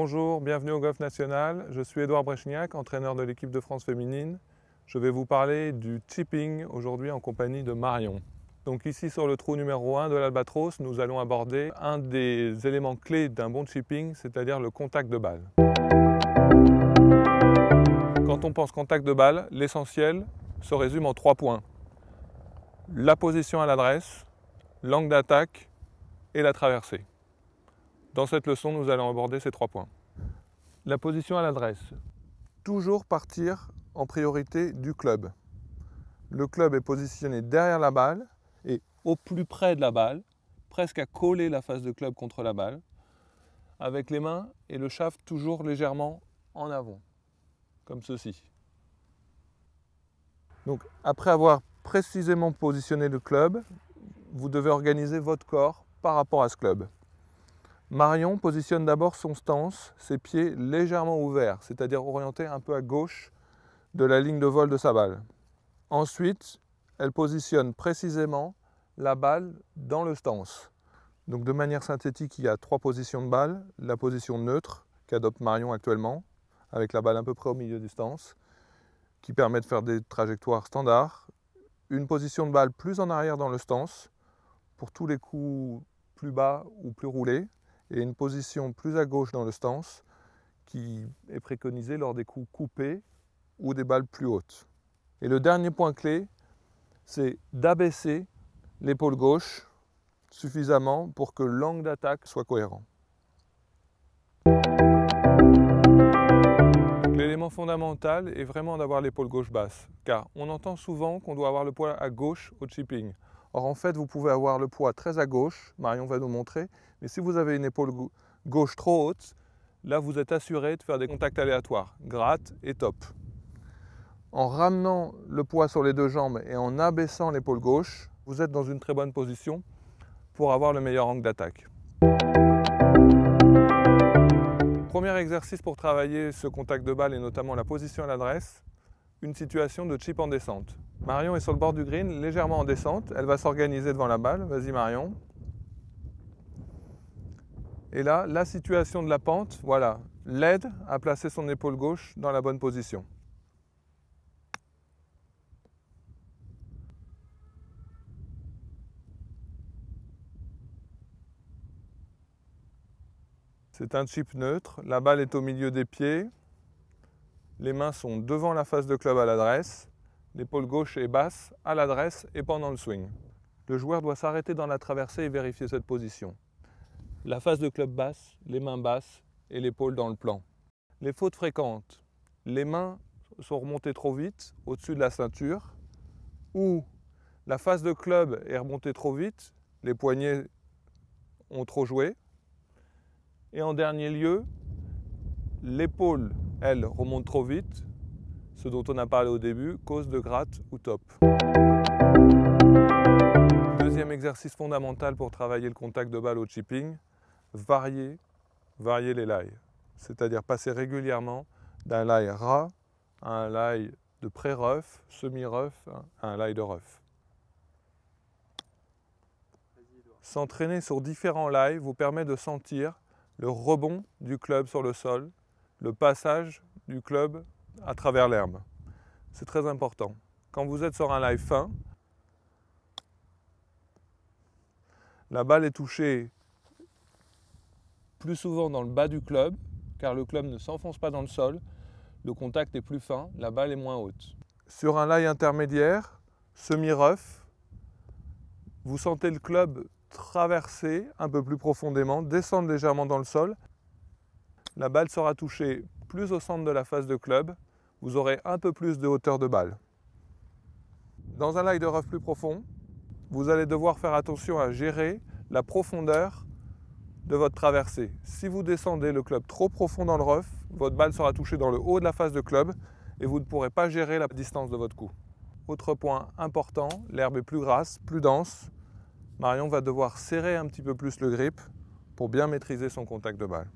Bonjour, bienvenue au Golf National. Je suis Édouard Brechignac, entraîneur de l'équipe de France féminine. Je vais vous parler du chipping aujourd'hui en compagnie de Marion. Donc ici sur le trou numéro 1 de l'Albatros, nous allons aborder un des éléments clés d'un bon chipping, c'est-à-dire le contact de balle. Quand on pense contact de balle, l'essentiel se résume en 3 points. La position à l'adresse, l'angle d'attaque et la traversée. Dans cette leçon, nous allons aborder ces 3 points. La position à l'adresse. Toujours partir en priorité du club. Le club est positionné derrière la balle et au plus près de la balle, presque à coller la face de club contre la balle, avec les mains et le shaft toujours légèrement en avant, comme ceci. Donc, après avoir précisément positionné le club, vous devez organiser votre corps par rapport à ce club. Marion positionne d'abord son stance, ses pieds légèrement ouverts, c'est-à-dire orientés un peu à gauche de la ligne de vol de sa balle. Ensuite, elle positionne précisément la balle dans le stance. Donc de manière synthétique, il y a 3 positions de balle. La position neutre qu'adopte Marion actuellement, avec la balle à peu près au milieu du stance, qui permet de faire des trajectoires standards. Une position de balle plus en arrière dans le stance, pour tous les coups plus bas ou plus roulés. Et une position plus à gauche dans le stance qui est préconisée lors des coups coupés ou des balles plus hautes. Et le dernier point clé, c'est d'abaisser l'épaule gauche suffisamment pour que l'angle d'attaque soit cohérent. L'élément fondamental est vraiment d'avoir l'épaule gauche basse, car on entend souvent qu'on doit avoir le poids à gauche au chipping. Or en fait, vous pouvez avoir le poids très à gauche, Marion va nous montrer, mais si vous avez une épaule gauche trop haute, là vous êtes assuré de faire des contacts aléatoires, gratte et top. En ramenant le poids sur les 2 jambes et en abaissant l'épaule gauche, vous êtes dans une très bonne position pour avoir le meilleur angle d'attaque. Premier exercice pour travailler ce contact de balle et notamment la position à l'adresse, une situation de chip en descente. Marion est sur le bord du green, légèrement en descente. Elle va s'organiser devant la balle. Vas-y Marion. Et là, la situation de la pente, voilà, l'aide à placer son épaule gauche dans la bonne position. C'est un chip neutre. La balle est au milieu des pieds. Les mains sont devant la face de club à l'adresse. L'épaule gauche est basse à l'adresse et pendant le swing. Le joueur doit s'arrêter dans la traversée et vérifier cette position. La face de club basse, les mains basses et l'épaule dans le plan. Les fautes fréquentes. Les mains sont remontées trop vite au-dessus de la ceinture ou la face de club est remontée trop vite, les poignets ont trop joué. Et en dernier lieu, l'épaule, elle, remonte trop vite, ce dont on a parlé au début, cause de gratte ou top. Deuxième exercice fondamental pour travailler le contact de balle au chipping, varier les lies. C'est-à-dire passer régulièrement d'un lie ras à un lie de pré-rough, semi-rough, à un lie de rough. S'entraîner sur différents lies vous permet de sentir le rebond du club sur le sol, le passage du club à travers l'herbe. C'est très important. Quand vous êtes sur un lie fin, la balle est touchée plus souvent dans le bas du club, car le club ne s'enfonce pas dans le sol, le contact est plus fin, la balle est moins haute. Sur un lie intermédiaire, semi-rough, vous sentez le club traverser un peu plus profondément, descendre légèrement dans le sol. La balle sera touchée plus au centre de la face de club, vous aurez un peu plus de hauteur de balle. Dans un lie de rough plus profond, vous allez devoir faire attention à gérer la profondeur de votre traversée. Si vous descendez le club trop profond dans le rough, votre balle sera touchée dans le haut de la face de club et vous ne pourrez pas gérer la distance de votre coup. Autre point important, l'herbe est plus grasse, plus dense. Marion va devoir serrer un petit peu plus le grip pour bien maîtriser son contact de balle.